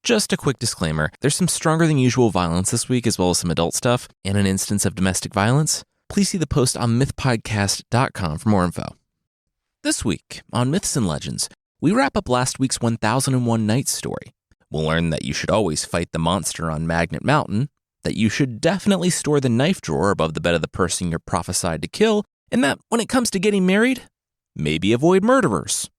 Just a quick disclaimer, there's some stronger than usual violence this week as well as some adult stuff and an instance of domestic violence. Please see the post on mythpodcast.com for more info. This week on Myths and Legends, we wrap up last week's 1001 Nights story. We'll learn that you should always fight the monster on Magnet Mountain, that you should definitely store the knife drawer above the bed of the person you're prophesied to kill, and that when it comes to getting married, maybe avoid murderers.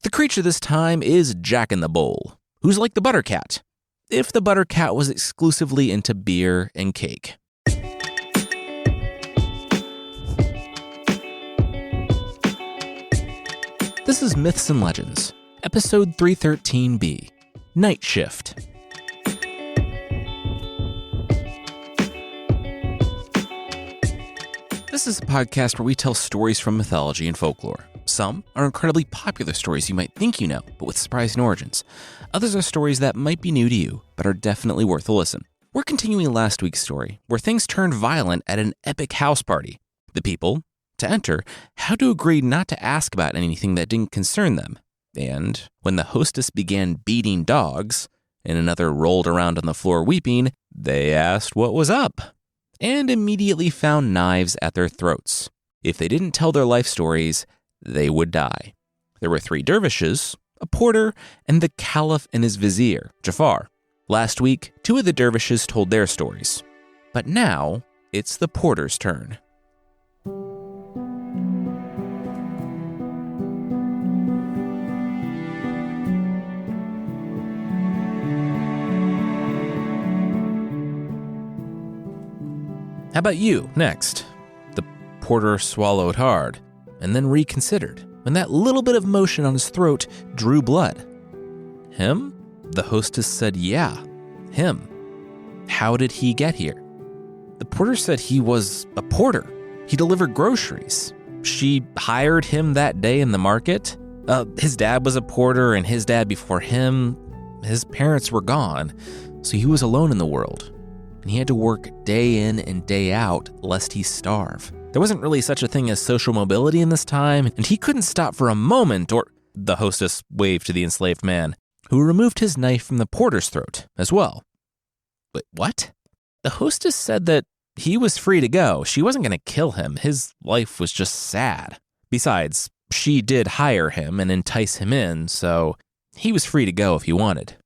The creature this time is Jack in the Bowl, who's like the Buttercat, if the Buttercat was exclusively into beer and cake. This is Myths and Legends, episode 313B, Night Shift. This is a podcast where we tell stories from mythology and folklore. Some are incredibly popular stories you might think you know, but with surprising origins. Others are stories that might be new to you, but are definitely worth a listen. We're continuing last week's story, where things turned violent at an epic house party. The people, to enter, had to agree not to ask about anything that didn't concern them. And when the hostess began beating dogs, and another rolled around on the floor weeping, they asked what was up, and immediately found knives at their throats. If they didn't tell their life stories, they would die. There were 3 dervishes, a porter, and the caliph and his vizier, Jafar. Last week, 2 of the dervishes told their stories. But now, it's the porter's turn. How about you, next? The porter swallowed hard, and then reconsidered, when that little bit of motion on his throat drew blood. Him? The hostess said, yeah, him. How did he get here? The porter said he was a porter. He delivered groceries. She hired him that day in the market. His dad was a porter, and his dad before him, his parents were gone, so he was alone in the world. And he had to work day in and day out lest he starve. There wasn't really such a thing as social mobility in this time, and he couldn't stop for a moment, or the hostess waved to the enslaved man, who removed his knife from the porter's throat as well. But what? The hostess said that he was free to go. She wasn't going to kill him. His life was just sad. Besides, she did hire him and entice him in, so he was free to go if he wanted.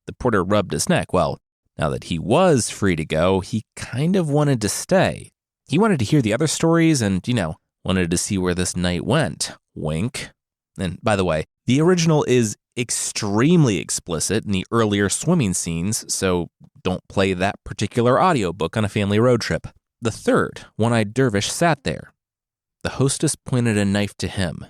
The porter rubbed his neck. Well, now that he was free to go, he kind of wanted to stay. He wanted to hear the other stories and, wanted to see where this night went. Wink. And by the way, the original is extremely explicit in the earlier swimming scenes, so don't play that particular audiobook on a family road trip. The third one-eyed dervish sat there. The hostess pointed a knife to him.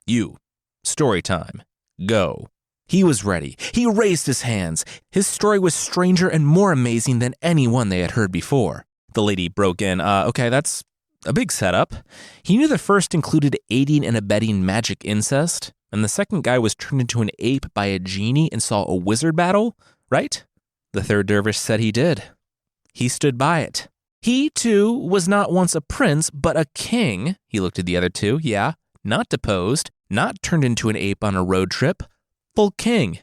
You. Story time. Go. He was ready. He raised his hands. His story was stranger and more amazing than any one they had heard before. The lady broke in, okay, that's a big setup. He knew the first included aiding and abetting magic incest, and the second guy was turned into an ape by a genie and saw a wizard battle, right? The third dervish said he did. He stood by it. He, too, was not once a prince, but a king. He looked at the other 2, yeah, not deposed, not turned into an ape on a road trip, full king.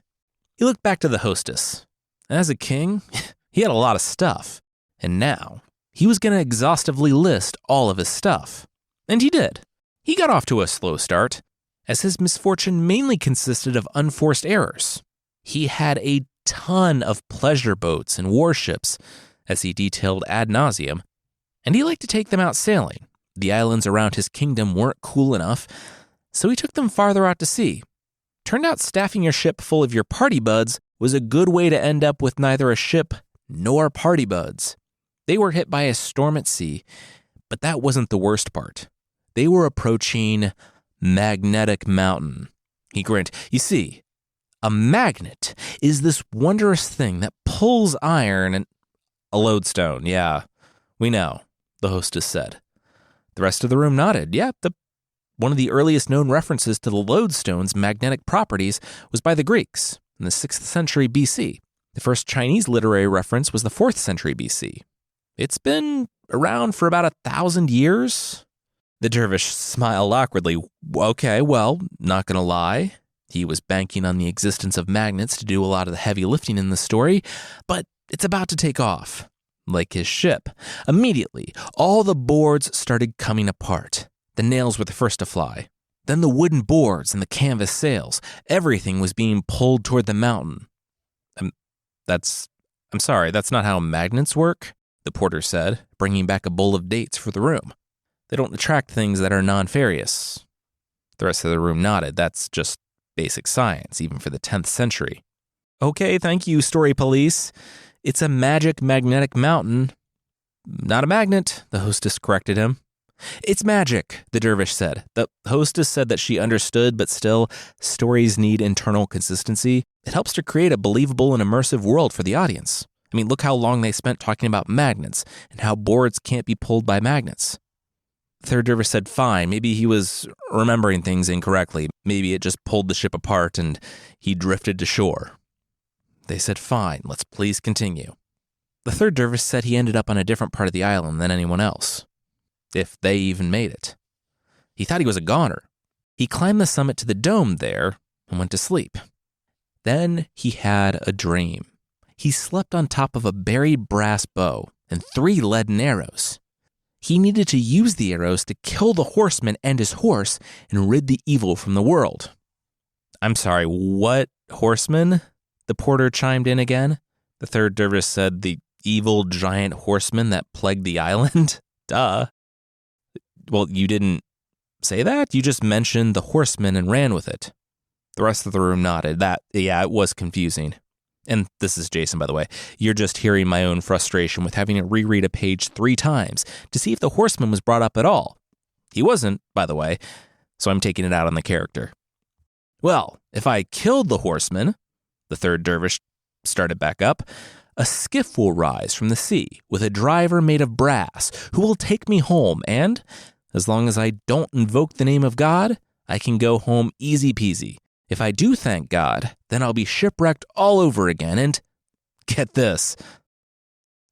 He looked back to the hostess. As a king, he had a lot of stuff, and now he was going to exhaustively list all of his stuff. And he did. He got off to a slow start, as his misfortune mainly consisted of unforced errors. He had a ton of pleasure boats and warships, as he detailed ad nauseum, and he liked to take them out sailing. The islands around his kingdom weren't cool enough, so he took them farther out to sea. Turned out staffing your ship full of your party buds was a good way to end up with neither a ship nor party buds. They were hit by a storm at sea, but that wasn't the worst part. They were approaching Magnetic Mountain. He grinned. You see, a magnet is this wondrous thing that pulls iron and... A lodestone, yeah, we know, the hostess said. The rest of the room nodded. Yeah, one of the earliest known references to the lodestone's magnetic properties was by the Greeks in the 6th century BC. The first Chinese literary reference was the 4th century BC. It's been around for about 1,000 years. The dervish smiled awkwardly. Okay, well, not gonna lie. He was banking on the existence of magnets to do a lot of the heavy lifting in the story, but it's about to take off. Like his ship. Immediately, all the boards started coming apart. The nails were the first to fly. Then the wooden boards and the canvas sails. Everything was being pulled toward the mountain. I'm sorry, that's not how magnets work, the porter said, bringing back a bowl of dates for the room. They don't attract things that are non-ferrous. The rest of the room nodded. That's just basic science, even for the 10th century. Okay, thank you, story police. It's a magic magnetic mountain. Not a magnet, the hostess corrected him. It's magic, the dervish said. The hostess said that she understood, but still, stories need internal consistency. It helps to create a believable and immersive world for the audience. I mean, look how long they spent talking about magnets and how boards can't be pulled by magnets. The third dervish said, fine, maybe he was remembering things incorrectly. Maybe it just pulled the ship apart and he drifted to shore. They said, fine, let's please continue. The third dervish said he ended up on a different part of the island than anyone else, if they even made it. He thought he was a goner. He climbed the summit to the dome there and went to sleep. Then he had a dream. He slept on top of a buried brass bow and 3 leaden arrows. He needed to use the arrows to kill the horseman and his horse and rid the evil from the world. I'm sorry, what horseman? The porter chimed in again. The third dervish said the evil giant horseman that plagued the island? Duh. Well, you didn't say that? You just mentioned the horseman and ran with it. The rest of the room nodded. It was confusing. And this is Jason, by the way. You're just hearing my own frustration with having to reread a page 3 times to see if the horseman was brought up at all. He wasn't, by the way, so I'm taking it out on the character. Well, if I killed the horseman, the third dervish started back up, a skiff will rise from the sea with a driver made of brass who will take me home, and as long as I don't invoke the name of God, I can go home easy peasy. If I do thank God, then I'll be shipwrecked all over again, and get this.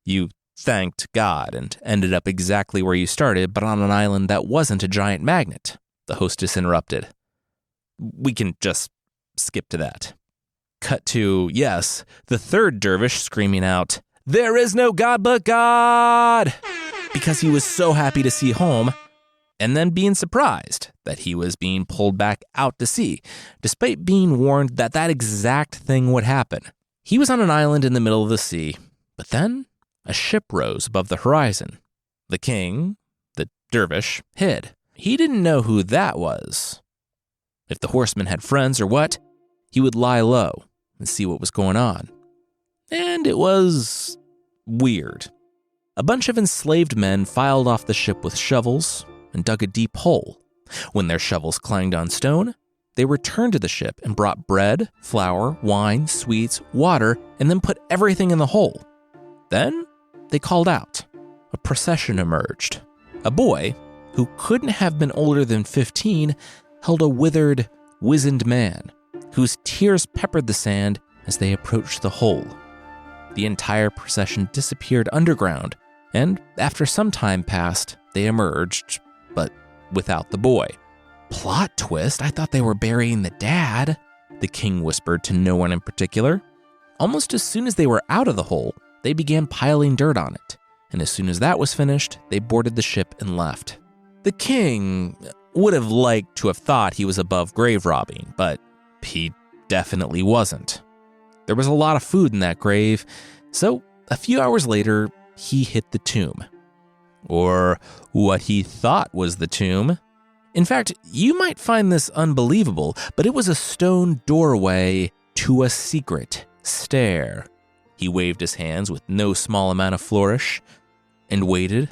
You thanked God and ended up exactly where you started, but on an island that wasn't a giant magnet, the hostess interrupted. We can just skip to that. Cut to, yes, the third dervish screaming out, "There is no God but God!" because he was so happy to see home, and then being surprised that he was being pulled back out to sea, despite being warned that that exact thing would happen. He was on an island in the middle of the sea, but then a ship rose above the horizon. The king, the dervish, hid. He didn't know who that was. If the horseman had friends or what, he would lie low and see what was going on. And it was weird. A bunch of enslaved men filed off the ship with shovels and dug a deep hole. When their shovels clanged on stone, they returned to the ship and brought bread, flour, wine, sweets, water, and then put everything in the hole. Then they called out. A procession emerged. A boy, who couldn't have been older than 15, held a withered, wizened man, whose tears peppered the sand as they approached the hole. The entire procession disappeared underground, and after some time passed, they emerged, but without the boy. Plot twist, I thought they were burying the dad, the king whispered to no one in particular. Almost as soon as they were out of the hole, they began piling dirt on it, and as soon as that was finished, they boarded the ship and left. The king would have liked to have thought he was above grave robbing, but he definitely wasn't. There was a lot of food in that grave, so a few hours later, he hit the tomb. Or what he thought was the tomb. In fact, you might find this unbelievable, but it was a stone doorway to a secret stair. He waved his hands with no small amount of flourish and waited.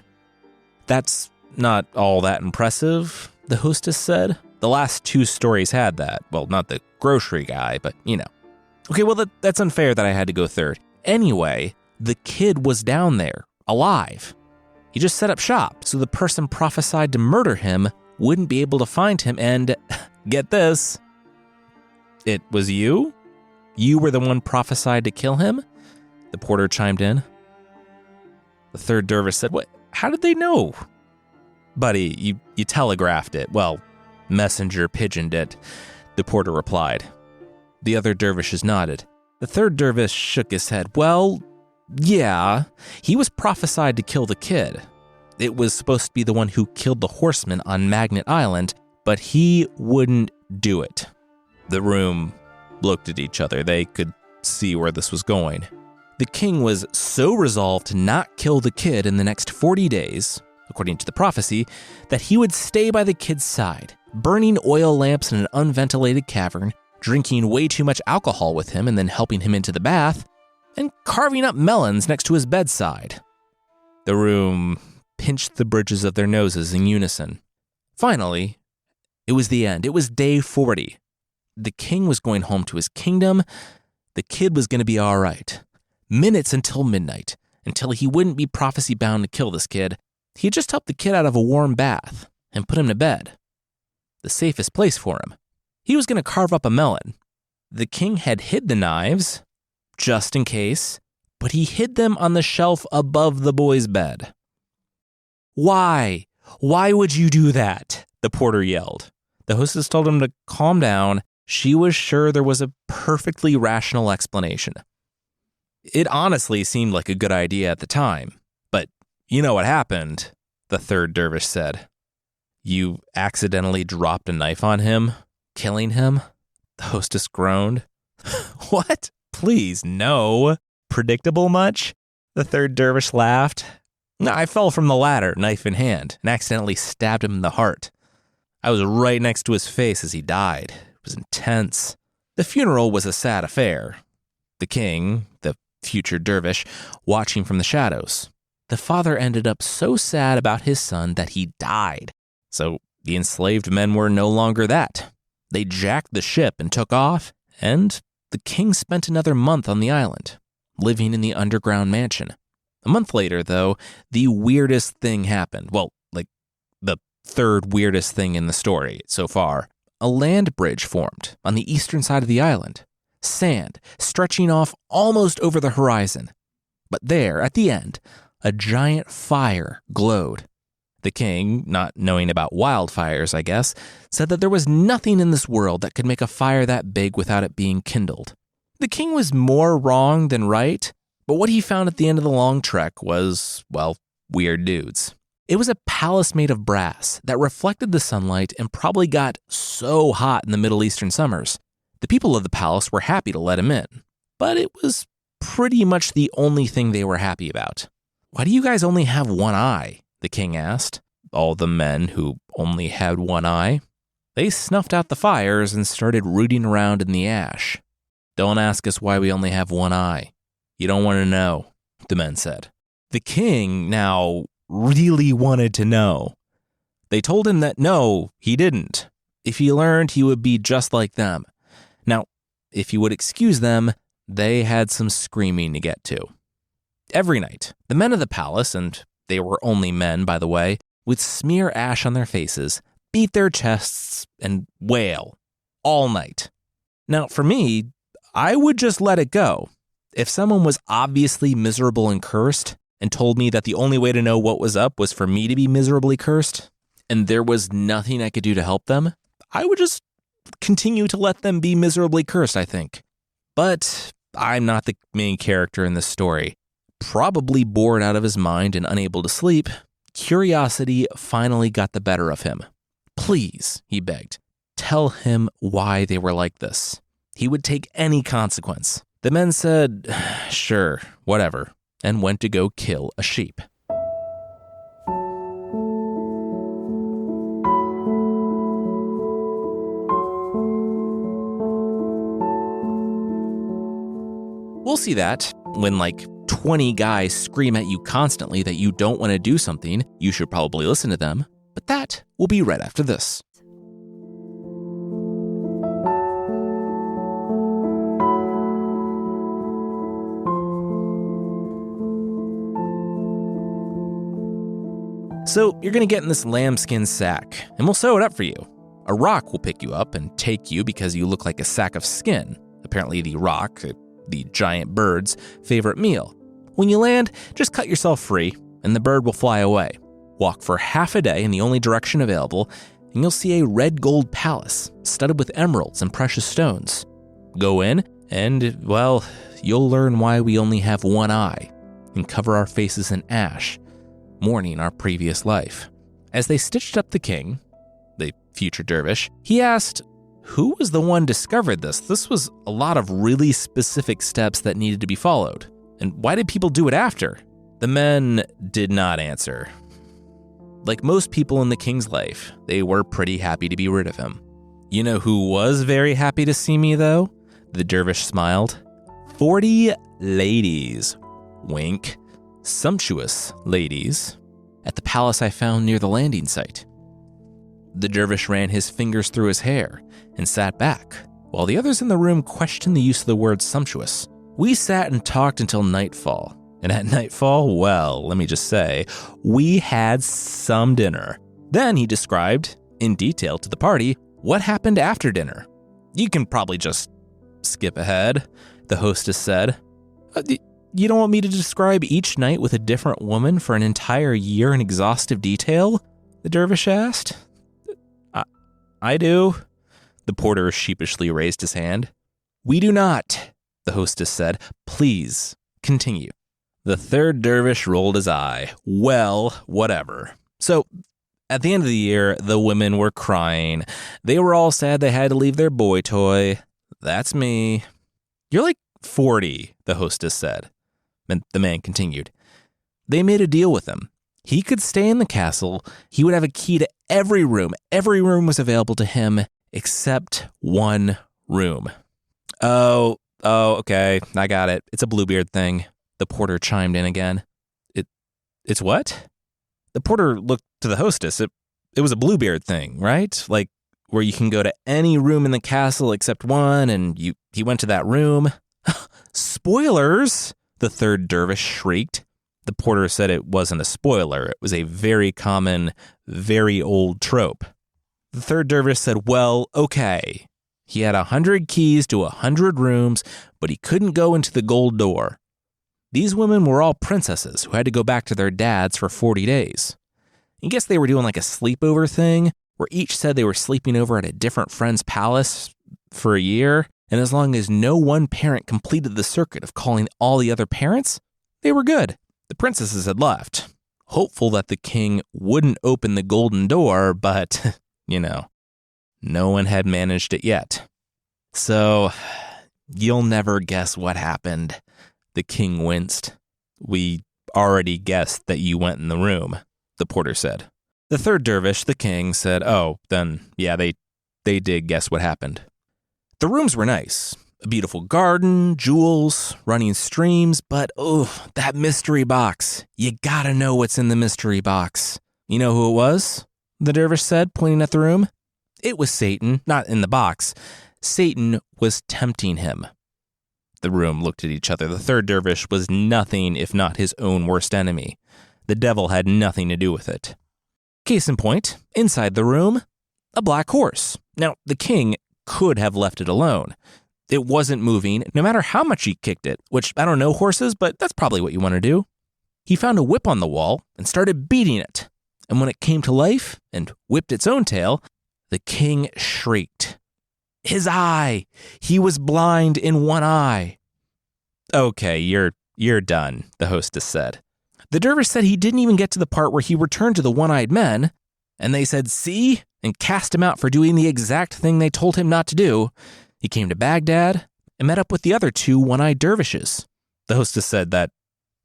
That's not all that impressive, the hostess said. The last 2 stories had that. Well, not the grocery guy, but you know. Okay, well, that's unfair that I had to go third. Anyway, the kid was down there, alive. He just set up shop, so the person prophesied to murder him wouldn't be able to find him, and get this, it was you? You were the one prophesied to kill him? The porter chimed in. The third dervish said, "What? How did they know?" "Buddy, you telegraphed it. Well, messenger pigeoned it," the porter replied. The other dervishes nodded. The third dervish shook his head. Well, yeah, he was prophesied to kill the kid. It was supposed to be the one who killed the horseman on Magnet Island, but he wouldn't do it. The room looked at each other. They could see where this was going. The king was so resolved to not kill the kid in the next 40 days, according to the prophecy, that he would stay by the kid's side, burning oil lamps in an unventilated cavern, drinking way too much alcohol with him and then helping him into the bath, and carving up melons next to his bedside. The room pinched the bridges of their noses in unison. Finally, it was the end. It was day 40. The king was going home to his kingdom. The kid was going to be all right. Minutes until midnight, until he wouldn't be prophecy-bound to kill this kid. He had just helped the kid out of a warm bath and put him to bed. The safest place for him. He was going to carve up a melon. The king had hid the knives, just in case, but he hid them on the shelf above the boy's bed. Why? Why would you do that? The porter yelled. The hostess told him to calm down. She was sure there was a perfectly rational explanation. It honestly seemed like a good idea at the time, but you know what happened, the third dervish said. You accidentally dropped a knife on him, killing him? The hostess groaned. What? Please, no. Predictable much? The third dervish laughed. I fell from the ladder, knife in hand, and accidentally stabbed him in the heart. I was right next to his face as he died. It was intense. The funeral was a sad affair. The king, the future dervish, watching from the shadows. The father ended up so sad about his son that he died. So the enslaved men were no longer that. They jacked the ship and took off, and the king spent another month on the island, living in the underground mansion. A month later, though, the weirdest thing happened. Well, like the third weirdest thing in the story so far. A land bridge formed on the eastern side of the island. Sand stretching off almost over the horizon. But there, at the end, a giant fire glowed. The king, not knowing about wildfires, I guess, said that there was nothing in this world that could make a fire that big without it being kindled. The king was more wrong than right, but what he found at the end of the long trek was, well, weird dudes. It was a palace made of brass that reflected the sunlight and probably got so hot in the Middle Eastern summers. The people of the palace were happy to let him in, but it was pretty much the only thing they were happy about. Why do you guys only have one eye? The king asked. All the men who only had one eye. They snuffed out the fires and started rooting around in the ash. Don't ask us why we only have one eye. You don't want to know, the men said. The king now really wanted to know. They told him that no, he didn't. If he learned, he would be just like them. Now, if he would excuse them, they had some screaming to get to. Every night, the men of the palace, and they were only men, by the way, would smear ash on their faces, beat their chests, and wail all night. Now, for me, I would just let it go. If someone was obviously miserable and cursed and told me that the only way to know what was up was for me to be miserably cursed, and there was nothing I could do to help them, I would just continue to let them be miserably cursed, I think. But I'm not the main character in this story. Probably bored out of his mind and unable to sleep, curiosity finally got the better of him. Please, he begged, tell him why they were like this. He would take any consequence. The men said, sure, whatever, and went to go kill a sheep. We'll see that when 20 guys scream at you constantly that you don't want to do something, you should probably listen to them, but that will be right after this. So you're going to get in this lambskin sack, and we'll sew it up for you. A rock will pick you up and take you because you look like a sack of skin. Apparently the rock, the giant bird's favorite meal. When you land, just cut yourself free, and the bird will fly away. Walk for half a day in the only direction available, and you'll see a red gold palace studded with emeralds and precious stones. go in and, well, you'll learn why we only have one eye and cover our faces in ash, mourning our previous life. As they stitched up the king, the future dervish, he asked, who was the one discovered this? This was a lot of really specific steps that needed to be followed. And why did people do it after? The men did not answer. Like most people in the king's life, they were pretty happy to be rid of him. You know who was very happy to see me, though? The dervish smiled. 40 ladies, wink, sumptuous ladies, at the palace I found near the landing site. The dervish ran his fingers through his hair and sat back, while the others in the room questioned the use of the word sumptuous. We sat and talked until nightfall, and at nightfall, well, let me just say, we had some dinner. Then he described, in detail to the party, what happened after dinner. You can probably just skip ahead, the hostess said. You don't want me to describe each night with a different woman for an entire year in exhaustive detail? The dervish asked. I do. The porter sheepishly raised his hand. We do not, the hostess said. Please, continue. The third dervish rolled his eye. Well, whatever. So, at the end of the year, the women were crying. They were all sad they had to leave their boy toy. That's me. You're like 40, the hostess said. And the man continued. They made a deal with him. He could stay in the castle. He would have a key to every room. Every room was available to him except one room. Oh, okay. I got it. It's a Bluebeard thing. The porter chimed in again. It's what? The porter looked to the hostess. It was a Bluebeard thing, right? Like where you can go to any room in the castle except one, and he went to that room. Spoilers! The third dervish shrieked. The porter said it wasn't a spoiler. It was a very common, very old trope. The third dervish said, well, okay. He had 100 keys to 100 rooms, but he couldn't go into the gold door. These women were all princesses who had to go back to their dads for 40 days. I guess they were doing like a sleepover thing, where each said they were sleeping over at a different friend's palace for a year, and as long as no one parent completed the circuit of calling all the other parents, they were good. The princesses had left, hopeful that the king wouldn't open the golden door, but, no one had managed it yet. So, you'll never guess what happened. The king winced. We already guessed that you went in the room, the porter said. The third dervish, the king, said, oh, then, yeah, they did guess what happened. The rooms were nice. A beautiful garden, jewels, running streams, but that mystery box. You gotta know what's in the mystery box. You know who it was? The dervish said, pointing at the room. It was Satan, not in the box. Satan was tempting him. The room looked at each other. The third dervish was nothing if not his own worst enemy. The devil had nothing to do with it. Case in point, inside the room, a black horse. Now, the king could have left it alone. It wasn't moving, no matter how much he kicked it, which I don't know horses, but that's probably what you want to do. He found a whip on the wall and started beating it. And when it came to life and whipped its own tail, the king shrieked. His eye! He was blind in one eye. Okay, you're done, the hostess said. The dervish said he didn't even get to the part where he returned to the one-eyed men, and they said, see, and cast him out for doing the exact thing they told him not to do. He came to Baghdad and met up with the other two one-eyed dervishes. The hostess said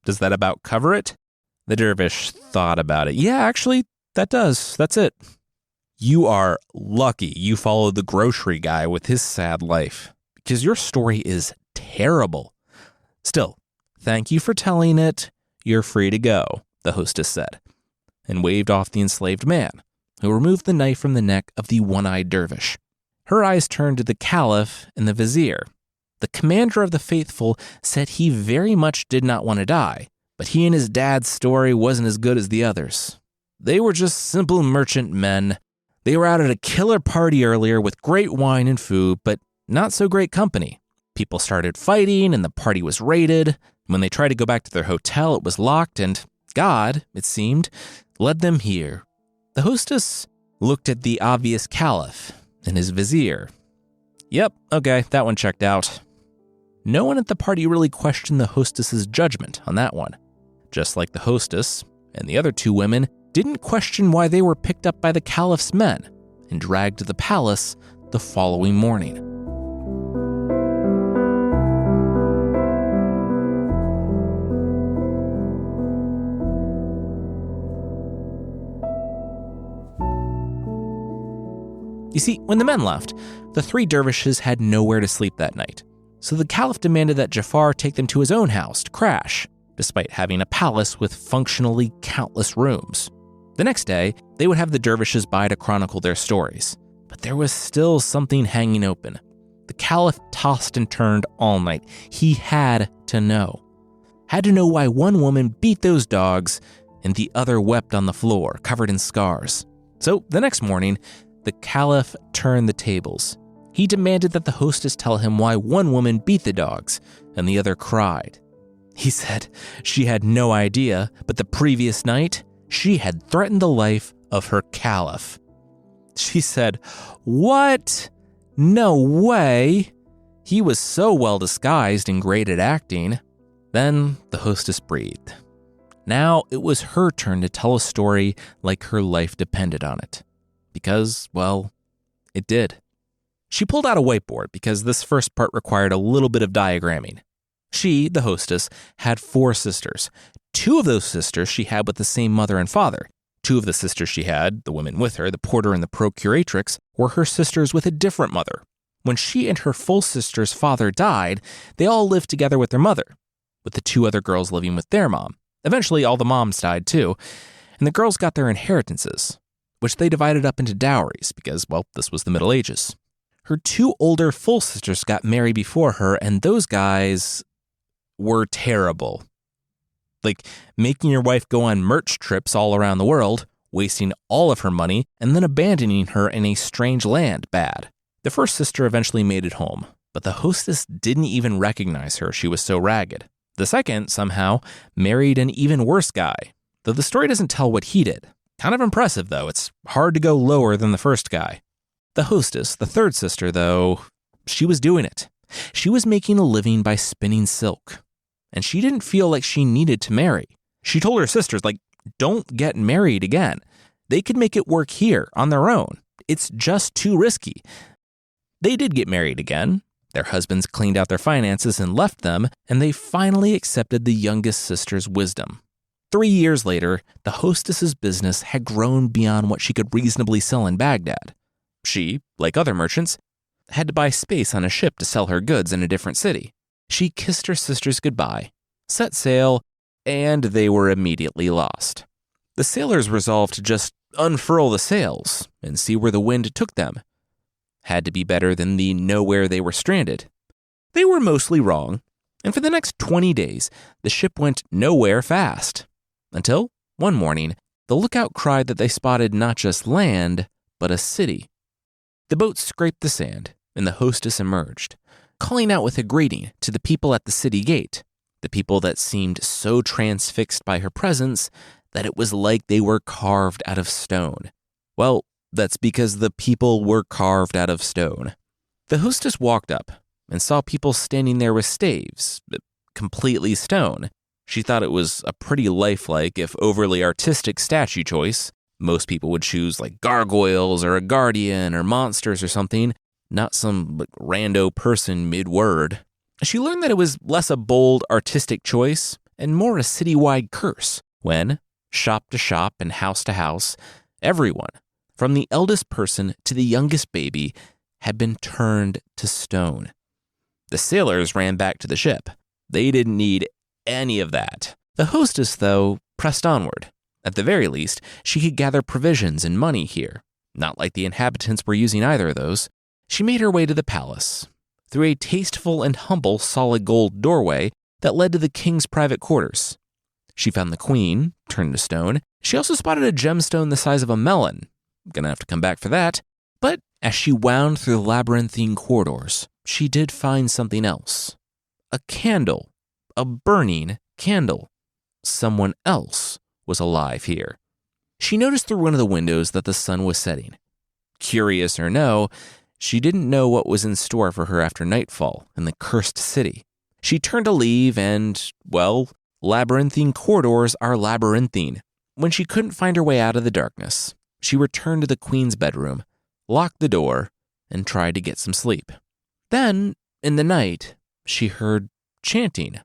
does that about cover it? The dervish thought about it. Yeah, actually, that does. That's it. You are lucky you followed the grocery guy with his sad life, because your story is terrible. Still, thank you for telling it. You're free to go, the hostess said, and waved off the enslaved man, who removed the knife from the neck of the one-eyed dervish. Her eyes turned to the caliph and the vizier. The commander of the faithful said he very much did not want to die, but he and his dad's story wasn't as good as the others. They were just simple merchant men. They were out at a killer party earlier with great wine and food, but not so great company. People started fighting and the party was raided. When they tried to go back to their hotel, it was locked, and God, it seemed, led them here. The hostess looked at the obvious caliph and his vizier. Yep, okay, that one checked out. No one at the party really questioned the hostess's judgment on that one. Just like the hostess and the other two women didn't question why they were picked up by the caliph's men and dragged to the palace the following morning. You see, when the men left, the three dervishes had nowhere to sleep that night. So the caliph demanded that Jafar take them to his own house to crash, despite having a palace with functionally countless rooms. The next day, they would have the dervishes by to chronicle their stories. But there was still something hanging open. The caliph tossed and turned all night. He had to know. Had to know why one woman beat those dogs and the other wept on the floor, covered in scars. So the next morning, the caliph turned the tables. He demanded that the hostess tell him why one woman beat the dogs and the other cried. He said she had no idea, but the previous night, she had threatened the life of her caliph. She said, "What? No way." He was so well disguised and great at acting. Then the hostess breathed. Now it was her turn to tell a story like her life depended on it. Because, well, it did. She pulled out a whiteboard because this first part required a little bit of diagramming. She, the hostess, had 4 sisters. 2 of those sisters she had with the same mother and father. 2 of the sisters she had, the women with her, the porter and the procuratrix, were her sisters with a different mother. When she and her full sister's father died, they all lived together with their mother, with the 2 other girls living with their mom. Eventually, all the moms died too, and the girls got their inheritances, which they divided up into dowries because, well, this was the Middle Ages. Her 2 older full sisters got married before her, and those guys were terrible. Like making your wife go on merch trips all around the world, wasting all of her money, and then abandoning her in a strange land bad. The first sister eventually made it home, but the hostess didn't even recognize her. She was so ragged. The second, somehow, married an even worse guy, though the story doesn't tell what he did. Kind of impressive, though. It's hard to go lower than the first guy. The hostess, the third sister, though, she was doing it. She was making a living by spinning silk. And she didn't feel like she needed to marry. She told her sisters, don't get married again. They could make it work here on their own. It's just too risky. They did get married again. Their husbands cleaned out their finances and left them, and they finally accepted the youngest sister's wisdom. 3 years later, the hostess's business had grown beyond what she could reasonably sell in Baghdad. She, like other merchants, had to buy space on a ship to sell her goods in a different city. She kissed her sisters goodbye, set sail, and they were immediately lost. The sailors resolved to just unfurl the sails and see where the wind took them. Had to be better than the nowhere they were stranded. They were mostly wrong, and for the next 20 days, the ship went nowhere fast. Until, one morning, the lookout cried that they spotted not just land, but a city. The boat scraped the sand, and the hostess emerged, calling out with a greeting to the people at the city gate, the people that seemed so transfixed by her presence that it was like they were carved out of stone. Well, that's because the people were carved out of stone. The hostess walked up and saw people standing there with staves, completely stone. She thought it was a pretty lifelike, if overly artistic, statue choice. Most people would choose gargoyles or a guardian or monsters or something, not some rando person mid-word. She learned that it was less a bold, artistic choice and more a citywide curse when, shop to shop and house to house, everyone, from the eldest person to the youngest baby, had been turned to stone. The sailors ran back to the ship. They didn't need any of that. The hostess, though, pressed onward. At the very least, she could gather provisions and money here. Not like the inhabitants were using either of those. She made her way to the palace, through a tasteful and humble solid gold doorway that led to the king's private quarters. She found the queen, turned to stone. She also spotted a gemstone the size of a melon. Gonna have to come back for that. But as she wound through the labyrinthine corridors, she did find something else. A candle. A burning candle. Someone else was alive here. She noticed through one of the windows that the sun was setting. Curious or no, She didn't know what was in store for her after nightfall in the cursed city. She turned to leave and, well, labyrinthine corridors are labyrinthine. When she couldn't find her way out of the darkness, she returned to the queen's bedroom, locked the door, and tried to get some sleep. Then, in the night, she heard chanting,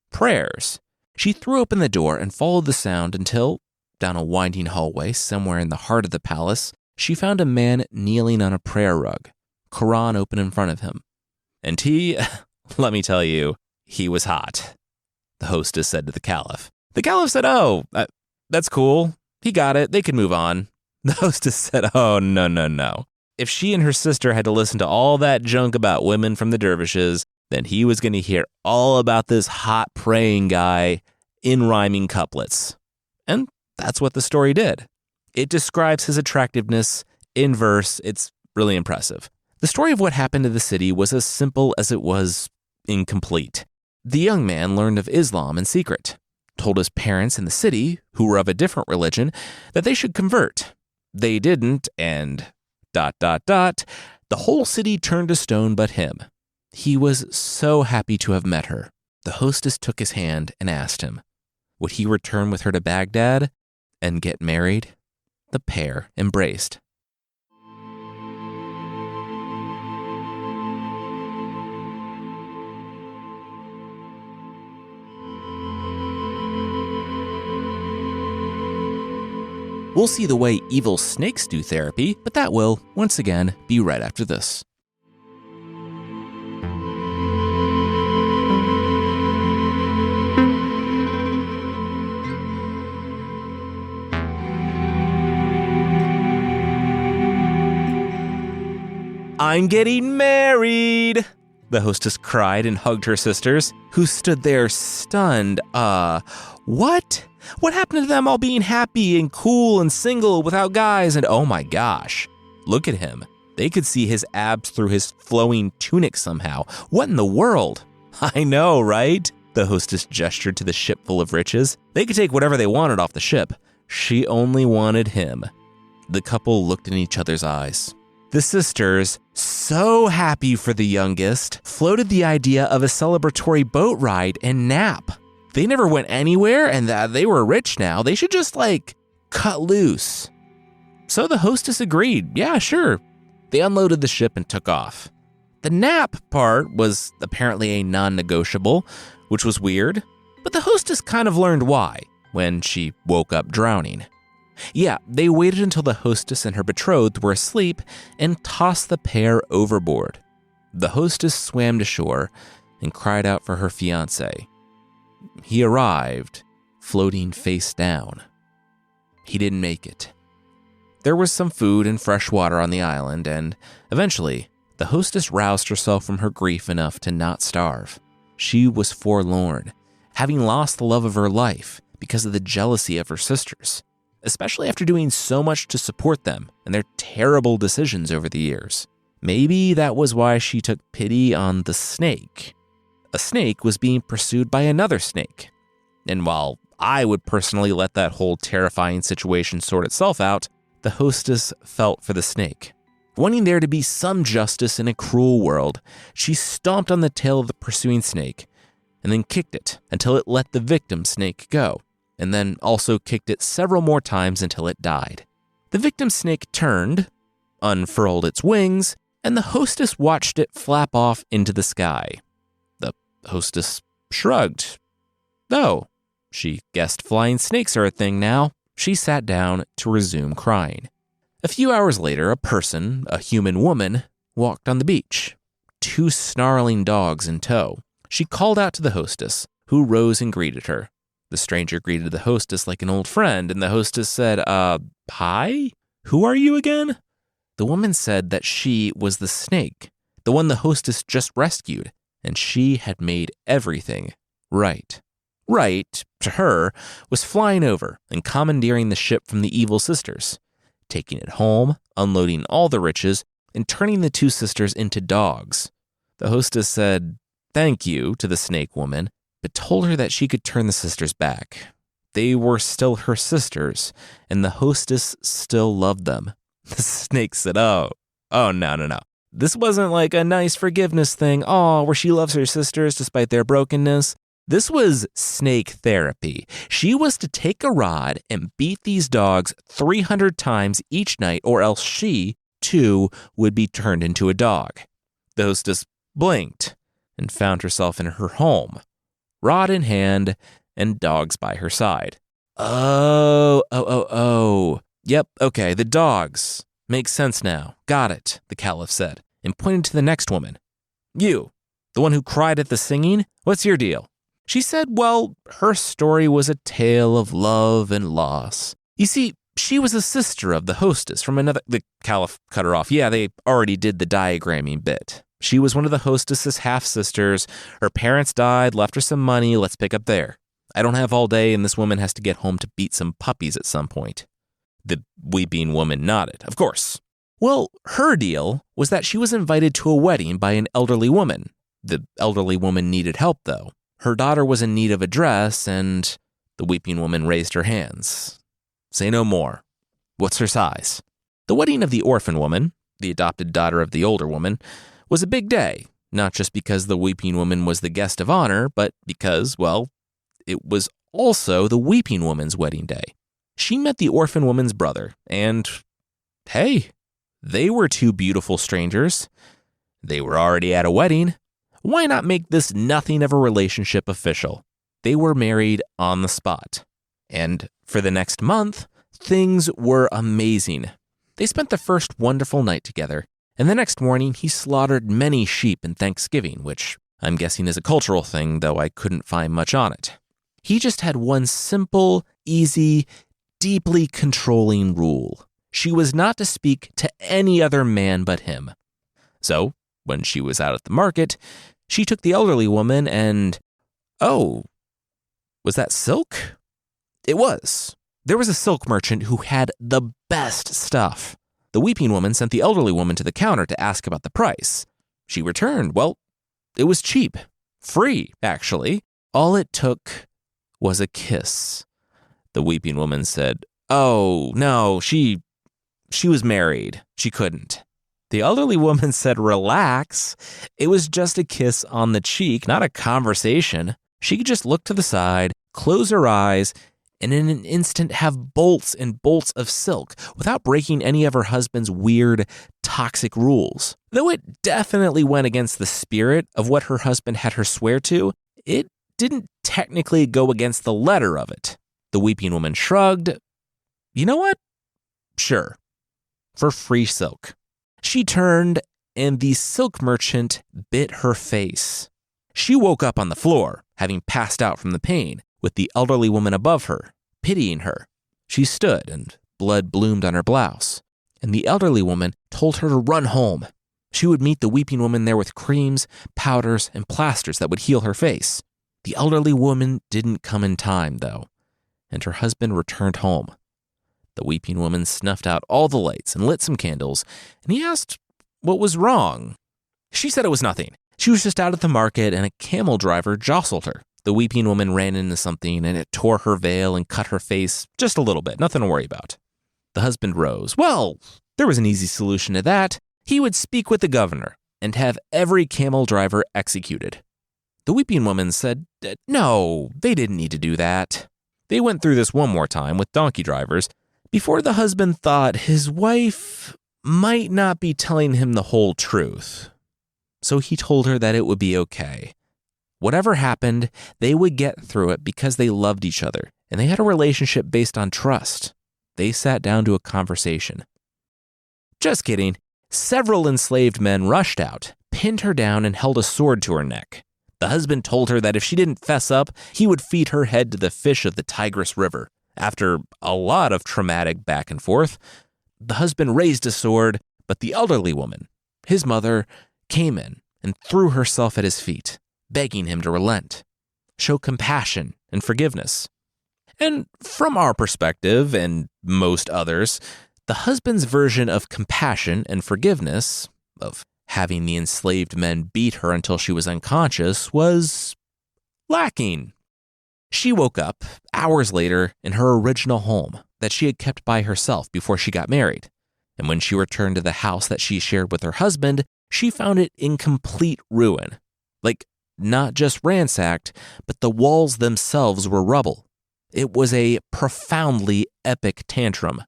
prayers. She threw open the door and followed the sound until, down a winding hallway somewhere in the heart of the palace, she found a man kneeling on a prayer rug, Quran open in front of him. And he, let me tell you, he was hot, the hostess said to the caliph. The caliph said, that's cool. He got it. They can move on. The hostess said, oh, no. If she and her sister had to listen to all that junk about women from the dervishes, then he was going to hear all about this hot praying guy in rhyming couplets. And that's what the story did. It describes his attractiveness in verse. It's really impressive. The story of what happened to the city was as simple as it was incomplete. The young man learned of Islam in secret, told his parents in the city, who were of a different religion, that they should convert. They didn't, and ... the whole city turned to stone but him. He was so happy to have met her. The hostess took his hand and asked him, would he return with her to Baghdad and get married? The pair embraced. We'll see the way evil snakes do therapy, but that will, once again, be right after this. I'm getting married, the hostess cried and hugged her sisters, who stood there stunned. What? What happened to them all being happy and cool and single without guys? And oh my gosh, look at him. They could see his abs through his flowing tunic somehow. What in the world? I know, right? The hostess gestured to the ship full of riches. They could take whatever they wanted off the ship. She only wanted him. The couple looked in each other's eyes. The sisters, so happy for the youngest, floated the idea of a celebratory boat ride in Nap. They never went anywhere and they were rich now. They should just, cut loose. So the hostess agreed. Yeah, sure. They unloaded the ship and took off. The nap part was apparently a non-negotiable, which was weird, but the hostess kind of learned why when she woke up drowning. Yeah, they waited until the hostess and her betrothed were asleep and tossed the pair overboard. The hostess swam to shore and cried out for her fiancé. He arrived, floating face down. He didn't make it. There was some food and fresh water on the island, and eventually, the hostess roused herself from her grief enough to not starve. She was forlorn, having lost the love of her life because of the jealousy of her sisters, especially after doing so much to support them and their terrible decisions over the years. Maybe that was why she took pity on the snake. A snake was being pursued by another snake. And while I would personally let that whole terrifying situation sort itself out, the hostess felt for the snake. Wanting there to be some justice in a cruel world, she stomped on the tail of the pursuing snake and then kicked it until it let the victim snake go, and then also kicked it several more times until it died. The victim snake turned, unfurled its wings, and the hostess watched it flap off into the sky. The hostess shrugged. Oh, she guessed flying snakes are a thing now. She sat down to resume crying. A few hours later, a human woman, walked on the beach, 2 snarling dogs in tow. She called out to the hostess, who rose and greeted her. The stranger greeted the hostess like an old friend, and the hostess said, hi? Who are you again? The woman said that she was the snake, the one the hostess just rescued, and she had made everything right. Right, to her, was flying over and commandeering the ship from the evil sisters, taking it home, unloading all the riches, and turning the 2 sisters into dogs. The hostess said thank you to the snake woman, but told her that she could turn the sisters back. They were still her sisters, and the hostess still loved them. The snake said, oh, no. This wasn't like a nice forgiveness thing, where she loves her sisters despite their brokenness. This was snake therapy. She was to take a rod and beat these dogs 300 times each night, or else she, too, would be turned into a dog. The hostess blinked and found herself in her home, rod in hand and dogs by her side. Oh. Yep, okay, the dogs. Makes sense now. Got it, the caliph said, and pointed to the next woman. You, the one who cried at the singing, what's your deal? She said, well, her story was a tale of love and loss. You see, she was a sister of the hostess from another... The caliph cut her off. Yeah, they already did the diagramming bit. She was one of the hostess's half-sisters. Her parents died, left her some money. Let's pick up there. I don't have all day, and this woman has to get home to beat some puppies at some point. The weeping woman nodded. Of course. Well, her deal was that she was invited to a wedding by an elderly woman. The elderly woman needed help, though. Her daughter was in need of a dress, and the weeping woman raised her hands. Say no more. What's her size? The wedding of the orphan woman, the adopted daughter of the older woman, was a big day, not just because the weeping woman was the guest of honor, but because, well, it was also the weeping woman's wedding day. She met the orphan woman's brother, and hey, they were two beautiful strangers. They were already at a wedding. Why not make this nothing of a relationship official? They were married on the spot. And for the next month, things were amazing. They spent the first wonderful night together, and the next morning he slaughtered many sheep in Thanksgiving, which I'm guessing is a cultural thing, though I couldn't find much on it. He just had one simple, easy, deeply controlling rule. She was not to speak to any other man but him. So, when she was out at the market, she took the elderly woman and... Oh, was that silk? It was. There was a silk merchant who had the best stuff. The weeping woman sent the elderly woman to the counter to ask about the price. She returned. Well, it was cheap. Free, actually. All it took was a kiss. The weeping woman said, oh, no, she was married. She couldn't. The elderly woman said, relax. It was just a kiss on the cheek, not a conversation. She could just look to the side, close her eyes, and in an instant have bolts and bolts of silk without breaking any of her husband's weird, toxic rules. Though it definitely went against the spirit of what her husband had her swear to, it didn't technically go against the letter of it. The weeping woman shrugged. You know what? Sure. For free silk. She turned, and the silk merchant bit her face. She woke up on the floor, having passed out from the pain, with the elderly woman above her, pitying her. She stood, and blood bloomed on her blouse, and the elderly woman told her to run home. She would meet the weeping woman there with creams, powders, and plasters that would heal her face. The elderly woman didn't come in time, though, and her husband returned home. The weeping woman snuffed out all the lights and lit some candles, and he asked what was wrong. She said it was nothing. She was just out at the market, and a camel driver jostled her. The weeping woman ran into something, and it tore her veil and cut her face just a little bit. Nothing to worry about. The husband rose. Well, there was an easy solution to that. He would speak with the governor and have every camel driver executed. The weeping woman said, no, they didn't need to do that. They went through this one more time with donkey drivers before the husband thought his wife might not be telling him the whole truth. So he told her that it would be okay. Whatever happened, they would get through it because they loved each other, and they had a relationship based on trust. They sat down to a conversation. Just kidding. Several enslaved men rushed out, pinned her down, and held a sword to her neck. The husband told her that if she didn't fess up, he would feed her head to the fish of the Tigris River. After a lot of traumatic back and forth, the husband raised a sword, but the elderly woman, his mother, came in and threw herself at his feet, begging him to relent, show compassion and forgiveness. And from our perspective, and most others, the husband's version of compassion and forgiveness, of having the enslaved men beat her until she was unconscious, was lacking. She woke up hours later in her original home that she had kept by herself before she got married. And when she returned to the house that she shared with her husband, she found it in complete ruin. Like, not just ransacked, but the walls themselves were rubble. It was a profoundly epic tantrum.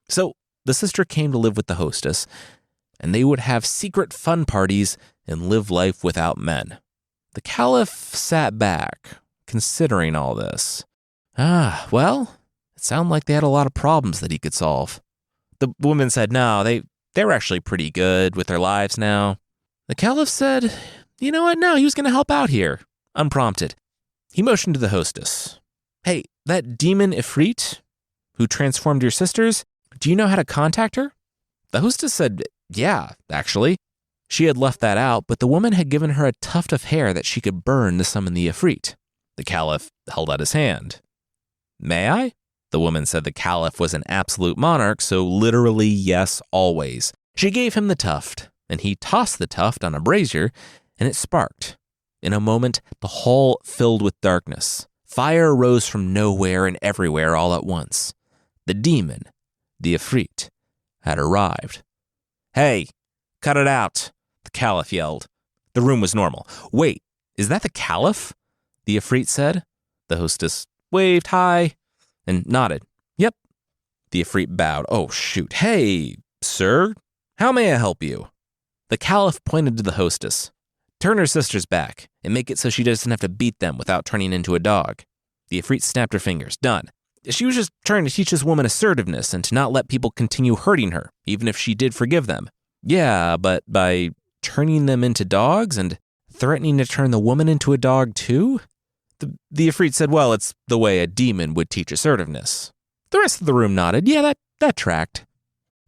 So the sister came to live with the hostess, and they would have secret fun parties and live life without men. The caliph sat back, considering all this. Well, it sounded like they had a lot of problems that he could solve. The woman said no, they were actually pretty good with their lives now. The caliph said, you know what, no, he was going to help out here, unprompted. He motioned to the hostess. Hey, that demon Ifrit who transformed your sisters, do you know how to contact her? The hostess said, yeah, actually. She had left that out, but the woman had given her a tuft of hair that she could burn to summon the Ifrit. The caliph held out his hand. May I? The woman said the caliph was an absolute monarch, so literally yes, always. She gave him the tuft, and he tossed the tuft on a brazier, and it sparked. In a moment, the hall filled with darkness. Fire rose from nowhere and everywhere all at once. The demon, the Ifrit, had arrived. Hey, cut it out, the caliph yelled. The room was normal. Wait, is that the caliph? The Ifrit said. The hostess waved hi and nodded. Yep. The Ifrit bowed. Oh, shoot. Hey, sir, how may I help you? The caliph pointed to the hostess. Turn her sisters back and make it so she doesn't have to beat them without turning into a dog. The Ifrit snapped her fingers. Done. She was just trying to teach this woman assertiveness and to not let people continue hurting her, even if she did forgive them. Yeah, but by turning them into dogs and threatening to turn the woman into a dog too? The Ifrit said, well, it's the way a demon would teach assertiveness. The rest of the room nodded. Yeah, that tracked.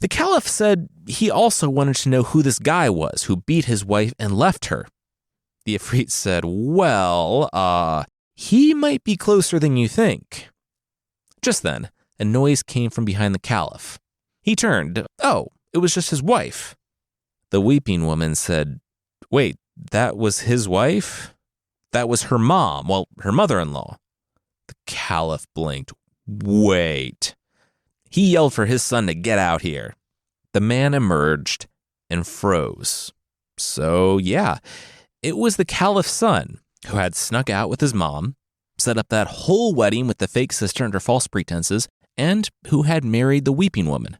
The caliph said he also wanted to know who this guy was who beat his wife and left her. The Ifrit said, well, he might be closer than you think. Just then, a noise came from behind the caliph. He turned. Oh, it was just his wife. The weeping woman said, wait, that was his wife? That was her mom, well, her mother-in-law. The caliph blinked. Wait. He yelled for his son to get out here. The man emerged and froze. So, yeah, it was the caliph's son who had snuck out with his mom, set up that whole wedding with the fake sister under false pretenses, and who had married the weeping woman.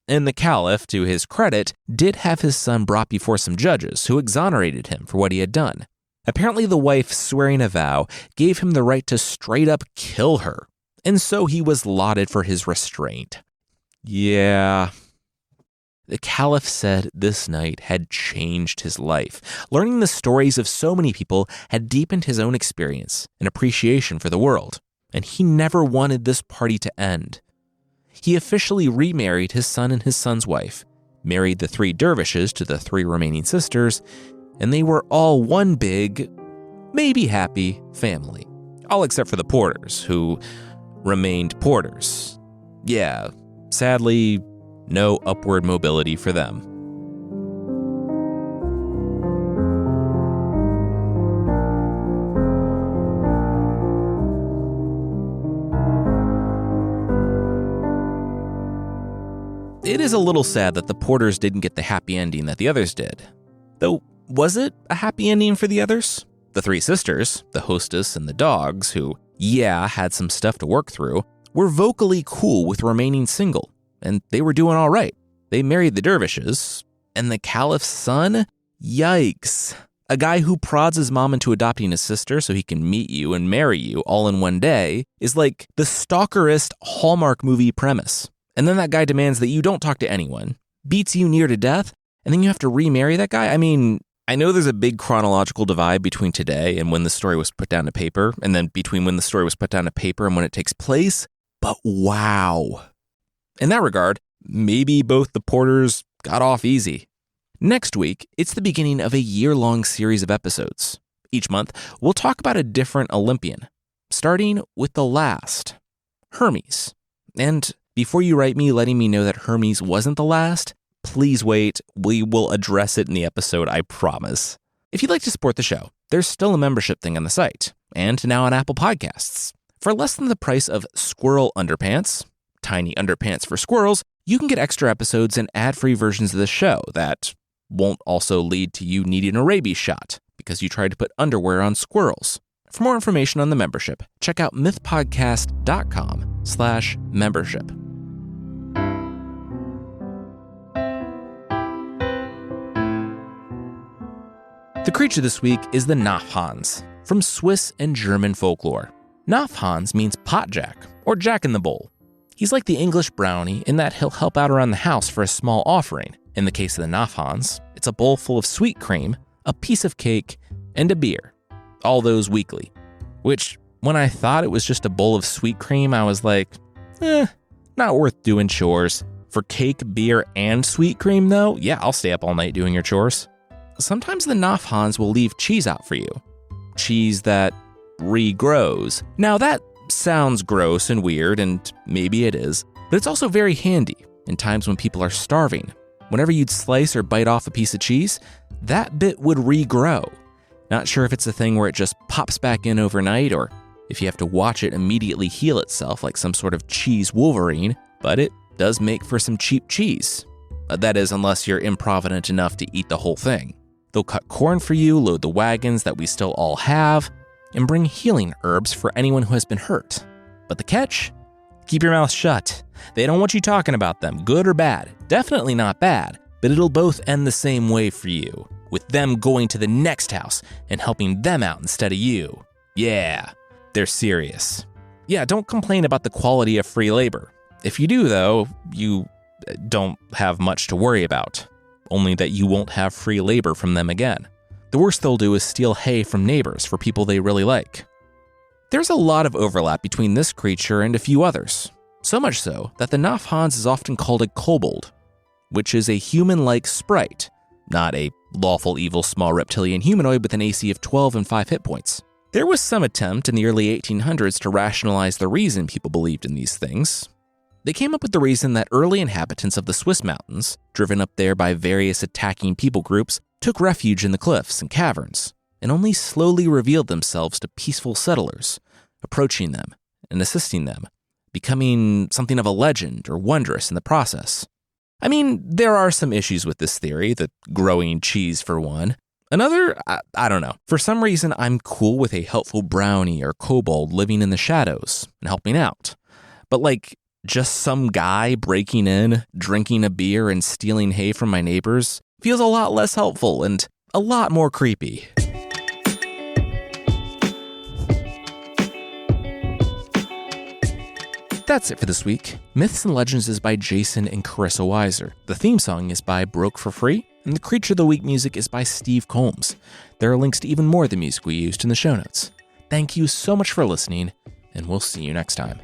And the caliph, to his credit, did have his son brought before some judges who exonerated him for what he had done. Apparently the wife, swearing a vow, gave him the right to straight up kill her, and so he was lauded for his restraint. Yeah. The caliph said this night had changed his life. Learning the stories of so many people had deepened his own experience and appreciation for the world, and he never wanted this party to end. He officially remarried his son and his son's wife, married the 3 dervishes to the 3 remaining sisters, and they were all one big, maybe happy family. All except for the porters, who remained porters. Yeah, sadly, no upward mobility for them. It is a little sad that the porters didn't get the happy ending that the others did. Though, was it a happy ending for the others? The 3 sisters, the hostess and the dogs, who, yeah, had some stuff to work through, were vocally cool with remaining single, and they were doing all right. They married the dervishes, and the caliph's son? Yikes. A guy who prods his mom into adopting his sister so he can meet you and marry you all in one day is like the stalkerist Hallmark movie premise. And then that guy demands that you don't talk to anyone, beats you near to death, and then you have to remarry that guy? I mean, I know there's a big chronological divide between today and when the story was put down to paper, and then between when the story was put down to paper and when it takes place, but wow. In that regard, maybe both the porters got off easy. Next week, it's the beginning of a year-long series of episodes. Each month, we'll talk about a different Olympian, starting with the last, Hermes. And before you write me letting me know that Hermes wasn't the last, please wait. We will address it in the episode, I promise. If you'd like to support the show, there's still a membership thing on the site, and now on Apple Podcasts. For less than the price of Squirrel Underpants, tiny underpants for squirrels, you can get extra episodes and ad-free versions of the show that, won't also lead to you needing a rabies shot because you tried to put underwear on squirrels. For more information on the membership, check out mythpodcast.com/membership. The creature this week is the Napf-Hans, from Swiss and German folklore. Napf-Hans means potjack, or jack in the bowl. He's like the English brownie in that he'll help out around the house for a small offering. In the case of the Napf-Hans, it's a bowl full of sweet cream, a piece of cake, and a beer. All those weekly. Which, when I thought it was just a bowl of sweet cream, I was like, not worth doing chores. For cake, beer, and sweet cream though, yeah, I'll stay up all night doing your chores. Sometimes the Napf-Hans will leave cheese out for you. Cheese that regrows. Now that sounds gross and weird, and maybe it is, but it's also very handy in times when people are starving. Whenever you'd slice or bite off a piece of cheese, that bit would regrow. Not sure if it's a thing where it just pops back in overnight, or if you have to watch it immediately heal itself like some sort of cheese Wolverine, but it does make for some cheap cheese. That is, unless you're improvident enough to eat the whole thing. They'll cut corn for you, load the wagons that we still all have, and bring healing herbs for anyone who has been hurt. But the catch? Keep your mouth shut. They don't want you talking about them, good or bad. Definitely not bad, but it'll both end the same way for you, with them going to the next house and helping them out instead of you. Yeah, they're serious. Yeah, don't complain about the quality of free labor. If you do, though, you don't have much to worry about. Only that you won't have free labor from them again. The worst they'll do is steal hay from neighbors for people they really like. There's a lot of overlap between this creature and a few others. So much so that the Napf-Hans is often called a kobold, which is a human-like sprite, not a lawful evil small reptilian humanoid with an AC of 12 and 5 hit points. There was some attempt in the early 1800s to rationalize the reason people believed in these things. They came up with the reason that early inhabitants of the Swiss mountains, driven up there by various attacking people groups, took refuge in the cliffs and caverns, and only slowly revealed themselves to peaceful settlers, approaching them and assisting them, becoming something of a legend or wondrous in the process. I mean, there are some issues with this theory, the growing cheese for one. Another, I don't know. For some reason, I'm cool with a helpful brownie or kobold living in the shadows and helping out. But just some guy breaking in, drinking a beer, and stealing hay from my neighbors feels a lot less helpful and a lot more creepy. That's it for this week. Myths and Legends is by Jason and Carissa Weiser. The theme song is by Broke for Free, and the Creature of the Week music is by Steve Combs. There are links to even more of the music we used in the show notes. Thank you so much for listening, and we'll see you next time.